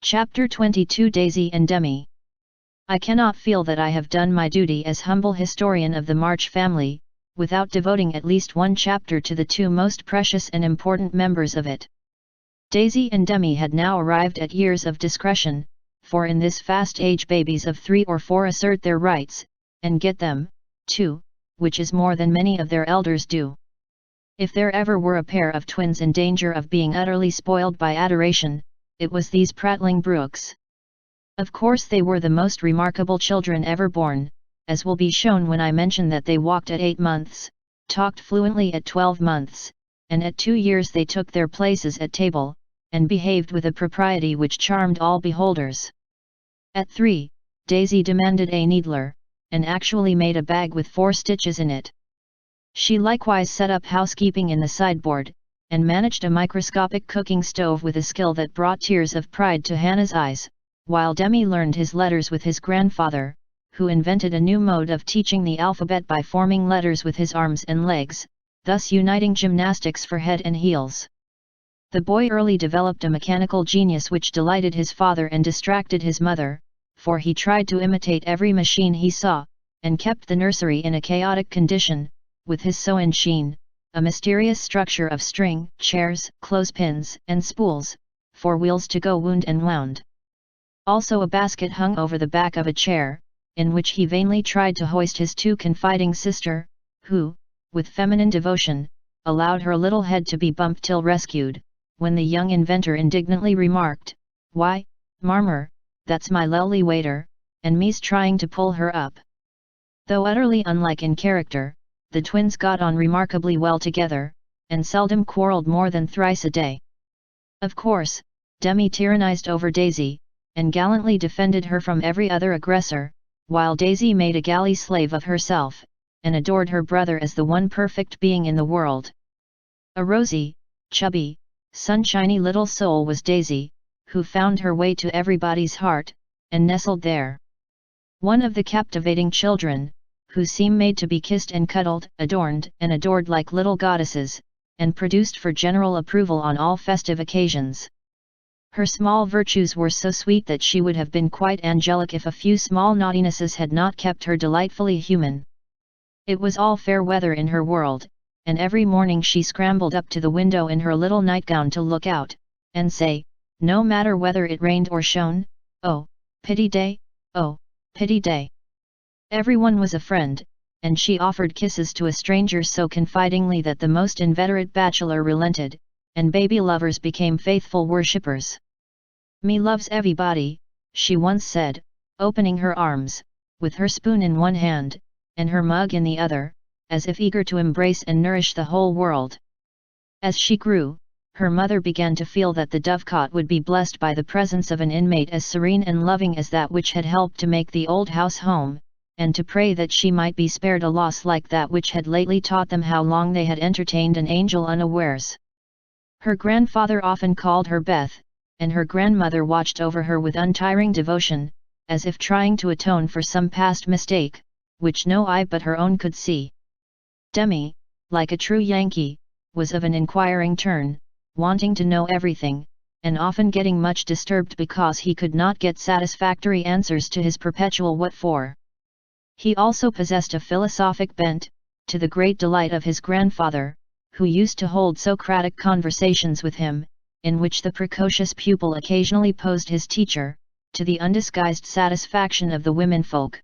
Chapter 22 Daisy and Demi. I cannot feel that I have done my duty as humble historian of the March family, without devoting at least one chapter to the two most precious and important members of it. Daisy and Demi had now arrived at years of discretion, for in this fast age babies of 3 or 4 assert their rights, and get them, too, which is more than many of their elders do. If there ever were a pair of twins in danger of being utterly spoiled by adoration, it was these prattling brooks. Of course they were the most remarkable children ever born, as will be shown when I mention that they walked at 8 months, talked fluently at 12 months, and at 2 years they took their places at table, and behaved with a propriety which charmed all beholders. At 3, Daisy demanded a needler, and actually made a bag with 4 stitches in it. She likewise set up housekeeping in the sideboard, and managed a microscopic cooking stove with a skill that brought tears of pride to Hannah's eyes, while Demi learned his letters with his grandfather, who invented a new mode of teaching the alphabet by forming letters with his arms and legs, thus uniting gymnastics for head and heels. The boy early developed a mechanical genius which delighted his father and distracted his mother, for he tried to imitate every machine he saw, and kept the nursery in a chaotic condition, with his sew-in-sheen, a mysterious structure of string, chairs, clothespins, and spools, for wheels to go wound and wound. Also a basket hung over the back of a chair, in which he vainly tried to hoist his too confiding sister, who, with feminine devotion, allowed her little head to be bumped till rescued, when the young inventor indignantly remarked, "Why, Marmer, that's my lowly waiter, and me's trying to pull her up." Though utterly unlike in character, the twins got on remarkably well together, and seldom quarrelled more than thrice a day. Of course, Demi tyrannized over Daisy, and gallantly defended her from every other aggressor, while Daisy made a galley slave of herself, and adored her brother as the one perfect being in the world. A rosy, chubby, sunshiny little soul was Daisy, who found her way to everybody's heart, and nestled there. One of the captivating children, who seem made to be kissed and cuddled, adorned and adored like little goddesses, and produced for general approval on all festive occasions. Her small virtues were so sweet that she would have been quite angelic if a few small naughtinesses had not kept her delightfully human. It was all fair weather in her world, and every morning she scrambled up to the window in her little nightgown to look out, and say, no matter whether it rained or shone, "Oh, pity day, oh, pity day." Everyone was a friend, and she offered kisses to a stranger so confidingly that the most inveterate bachelor relented, and baby lovers became faithful worshippers. "Me loves everybody," she once said, opening her arms, with her spoon in one hand, and her mug in the other, as if eager to embrace and nourish the whole world. As she grew, her mother began to feel that the dovecot would be blessed by the presence of an inmate as serene and loving as that which had helped to make the old house home, and to pray that she might be spared a loss like that which had lately taught them how long they had entertained an angel unawares. Her grandfather often called her Beth, and her grandmother watched over her with untiring devotion, as if trying to atone for some past mistake, which no eye but her own could see. Demi, like a true Yankee, was of an inquiring turn, wanting to know everything, and often getting much disturbed because he could not get satisfactory answers to his perpetual "what for?" He also possessed a philosophic bent, to the great delight of his grandfather, who used to hold Socratic conversations with him, in which the precocious pupil occasionally posed his teacher, to the undisguised satisfaction of the womenfolk.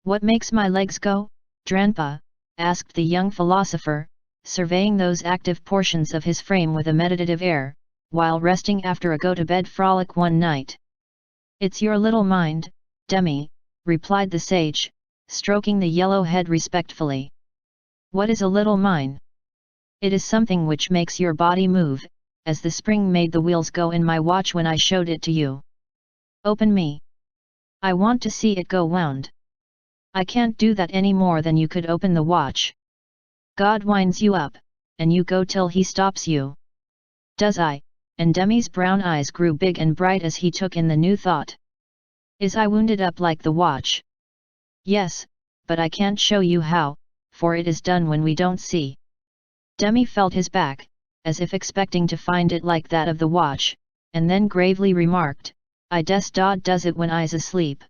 "What makes my legs go, Dranpa?" asked the young philosopher, surveying those active portions of his frame with a meditative air, while resting after a go-to-bed frolic one night. "It's your little mind, Demi," replied the sage, stroking the yellow head respectfully. "What is a little mine? It is something which makes your body move, as the spring made the wheels go in my watch when I showed it to you. Open me. I want to see it go wound. I can't do that any more than you could open the watch. God winds you up, and you go till he stops you." "Does I?" and Demi's brown eyes grew big and bright as he took in the new thought. "Is I wounded up like the watch?" "Yes, but I can't show you how, for it is done when we don't see." Demi felt his back, as if expecting to find it like that of the watch, and then gravely remarked, does it when I's asleep.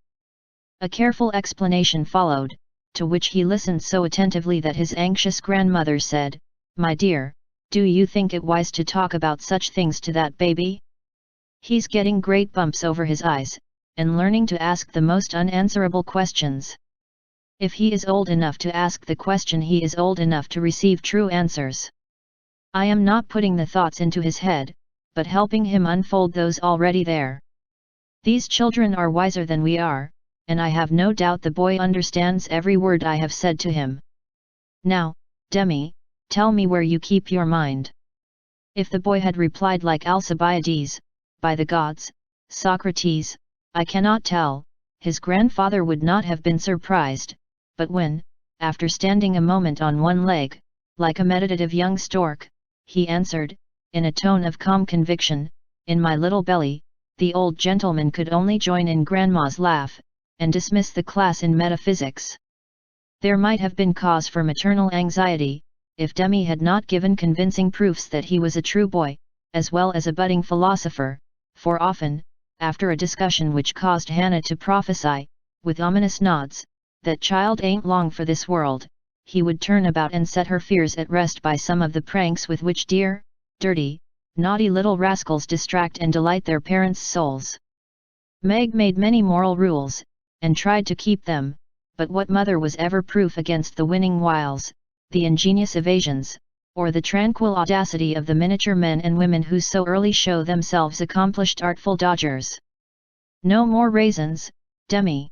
A careful explanation followed, to which he listened so attentively that his anxious grandmother said, "My dear, do you think it wise to talk about such things to that baby? He's getting great bumps over his eyes, and learning to ask the most unanswerable questions. If he is old enough to ask the question, he is old enough to receive true answers. I am not putting the thoughts into his head, but helping him unfold those already there. These children are wiser than we are, and I have no doubt the boy understands every word I have said to him. Now, Demi, tell me where you keep your mind." If the boy had replied like Alcibiades, "By the gods, Socrates, I cannot tell," his grandfather would not have been surprised, but when, after standing a moment on one leg, like a meditative young stork, he answered, in a tone of calm conviction, "In my little belly," the old gentleman could only join in grandma's laugh, and dismiss the class in metaphysics. There might have been cause for maternal anxiety, if Demi had not given convincing proofs that he was a true boy, as well as a budding philosopher, for often, after a discussion which caused Hannah to prophesy, with ominous nods, that child ain't long for this world, he would turn about and set her fears at rest by some of the pranks with which dear, dirty, naughty little rascals distract and delight their parents' souls. Meg made many moral rules, and tried to keep them, but what mother was ever proof against the winning wiles, the ingenious evasions, or the tranquil audacity of the miniature men and women who so early show themselves accomplished artful dodgers? "No more raisins, Demi.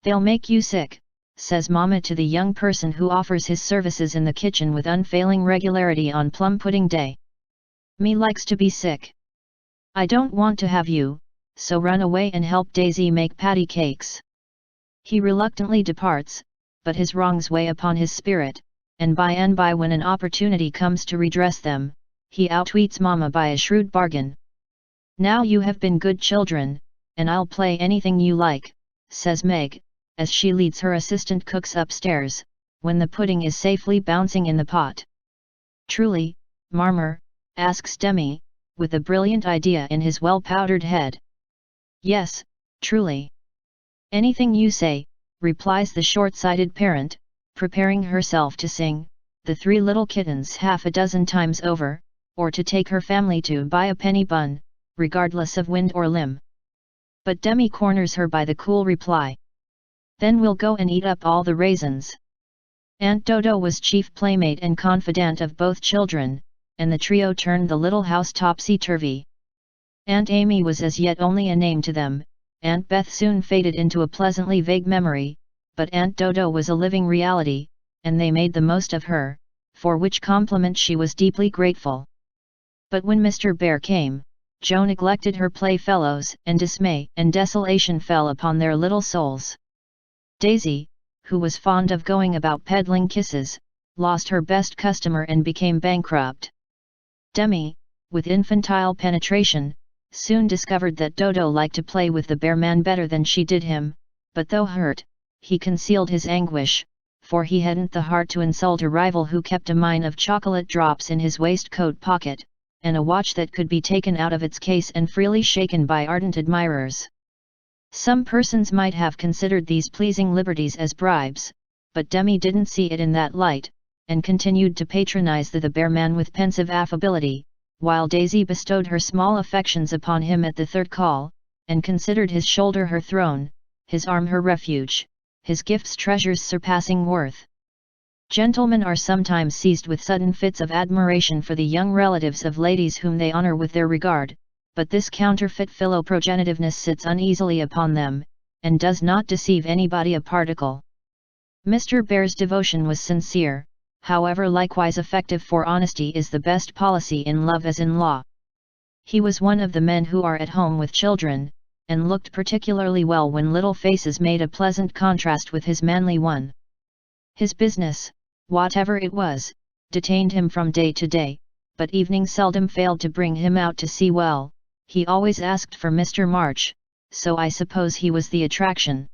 They'll make you sick," says Mama to the young person who offers his services in the kitchen with unfailing regularity on plum pudding day. "Me likes to be sick. I don't want to have you, so run away and help Daisy make patty cakes." He reluctantly departs, but his wrongs weigh upon his spirit, and by when an opportunity comes to redress them, he outwits Mama by a shrewd bargain. "Now you have been good children, and I'll play anything you like," says Meg, as she leads her assistant cooks upstairs, when the pudding is safely bouncing in the pot. "Truly, Marmer?" asks Demi, with a brilliant idea in his well-powdered head. "Yes, truly. Anything you say," replies the short-sighted parent, preparing herself to sing "The Three Little Kittens" half a dozen times over, or to take her family to buy a penny bun, regardless of wind or limb. But Demi corners her by the cool reply. "Then we'll go and eat up all the raisins." Aunt Dodo was chief playmate and confidant of both children, and the trio turned the little house topsy-turvy. Aunt Amy was as yet only a name to them. Aunt Beth soon faded into a pleasantly vague memory, but Aunt Dodo was a living reality, and they made the most of her, for which compliment she was deeply grateful. But when Mr. Bear came, Jo neglected her playfellows, and dismay and desolation fell upon their little souls. Daisy, who was fond of going about peddling kisses, lost her best customer and became bankrupt. Demi, with infantile penetration, soon discovered that Dodo liked to play with the bear man better than she did him, but though hurt, he concealed his anguish, for he hadn't the heart to insult a rival who kept a mine of chocolate drops in his waistcoat pocket, and a watch that could be taken out of its case and freely shaken by ardent admirers. Some persons might have considered these pleasing liberties as bribes, but Demi didn't see it in that light, and continued to patronize the bear man with pensive affability, while Daisy bestowed her small affections upon him at the third call, and considered his shoulder her throne, his arm her refuge, his gifts treasures surpassing worth. Gentlemen are sometimes seized with sudden fits of admiration for the young relatives of ladies whom they honor with their regard, but this counterfeit philoprogenitiveness sits uneasily upon them, and does not deceive anybody a particle. Mr. Bear's devotion was sincere, however likewise effective, for honesty is the best policy in love as in law. He was one of the men who are at home with children, and looked particularly well when little faces made a pleasant contrast with his manly one. His business, whatever it was, detained him from day to day, but evening seldom failed to bring him out to see well. He always asked for Mr. March, so I suppose he was the attraction.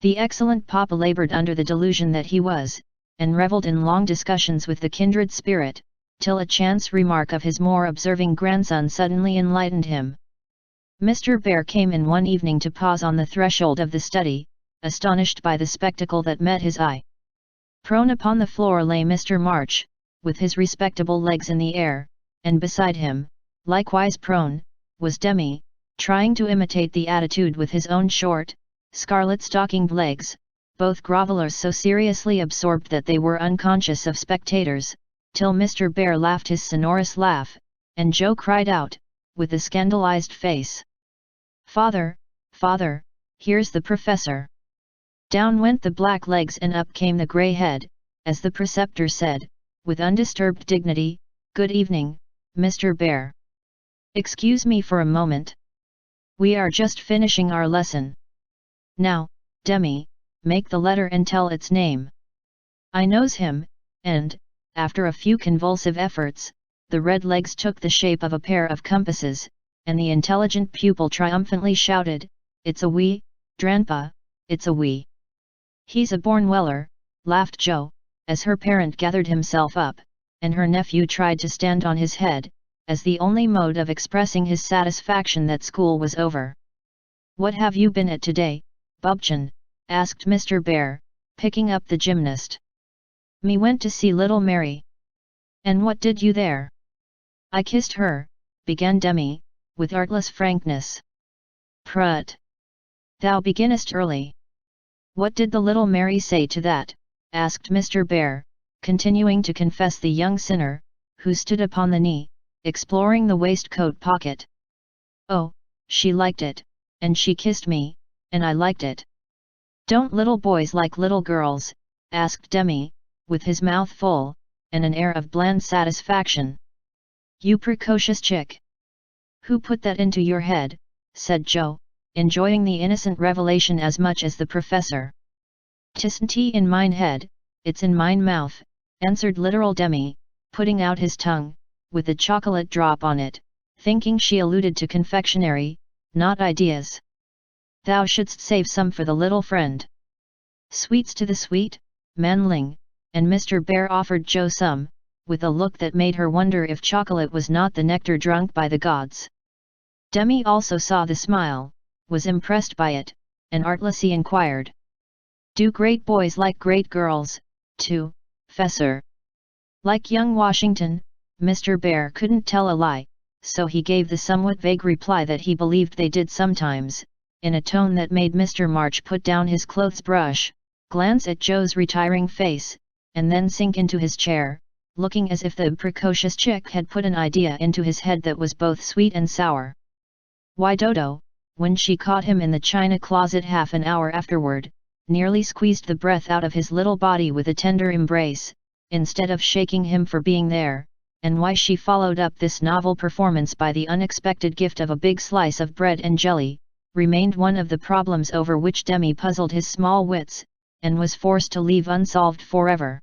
The excellent papa labored under the delusion that he was, and revelled in long discussions with the kindred spirit, till a chance remark of his more observing grandson suddenly enlightened him. Mr. Bear came in one evening to pause on the threshold of the study, astonished by the spectacle that met his eye. Prone upon the floor lay Mr. March, with his respectable legs in the air, and beside him, likewise prone, was Demi, trying to imitate the attitude with his own short, scarlet-stockinged legs, both grovelers so seriously absorbed that they were unconscious of spectators, till Mr. Bear laughed his sonorous laugh, and Joe cried out, with a scandalized face, "Father, father, here's the professor!" Down went the black legs and up came the grey head, as the preceptor said, with undisturbed dignity, "Good evening, Mr. Bear. Excuse me for a moment. We are just finishing our lesson. Now, Demi, make the letter and tell its name." I knows him, and, after a few convulsive efforts, the red legs took the shape of a pair of compasses, and the intelligent pupil triumphantly shouted, "It's a wee, Dranpa, it's a wee." "He's a born weller," laughed Joe, as her parent gathered himself up, and her nephew tried to stand on his head, as the only mode of expressing his satisfaction that school was over. "What have you been at today, Bubchin?" asked Mr. Bear, picking up the gymnast. "Me went to see little Mary." "And what did you there?" "I kissed her," began Demi, with artless frankness. "Prut! Thou beginnest early. What did the little Mary say to that?" asked Mr. Bear, continuing to confess the young sinner, who stood upon the knee, exploring the waistcoat pocket. "Oh, she liked it, and she kissed me, and I liked it." "Don't little boys like little girls?" asked Demi, with his mouth full, and an air of bland satisfaction. "You precocious chick! Who put that into your head?" said Joe, enjoying the innocent revelation as much as the professor. "'Tisn't in mine head, it's in mine mouth," answered literal Demi, putting out his tongue, with a chocolate drop on it, thinking she alluded to confectionery, not ideas. "Thou shouldst save some for the little friend." "Sweets to the sweet, manling," and Mr. Bear offered Joe some, with a look that made her wonder if chocolate was not the nectar drunk by the gods. Demi also saw the smile, was impressed by it, and artlessly inquired, "Do great boys like great girls, too, Fessor?" "Like young Washington," Mr. Bear couldn't tell a lie, so he gave the somewhat vague reply that he believed they did sometimes, in a tone that made Mr. March put down his clothes brush, glance at Joe's retiring face, and then sink into his chair, looking as if the precocious chick had put an idea into his head that was both sweet and sour. Why Dodo, when she caught him in the china closet half an hour afterward, nearly squeezed the breath out of his little body with a tender embrace, instead of shaking him for being there, and why she followed up this novel performance by the unexpected gift of a big slice of bread and jelly, remained one of the problems over which Demi puzzled his small wits, and was forced to leave unsolved forever.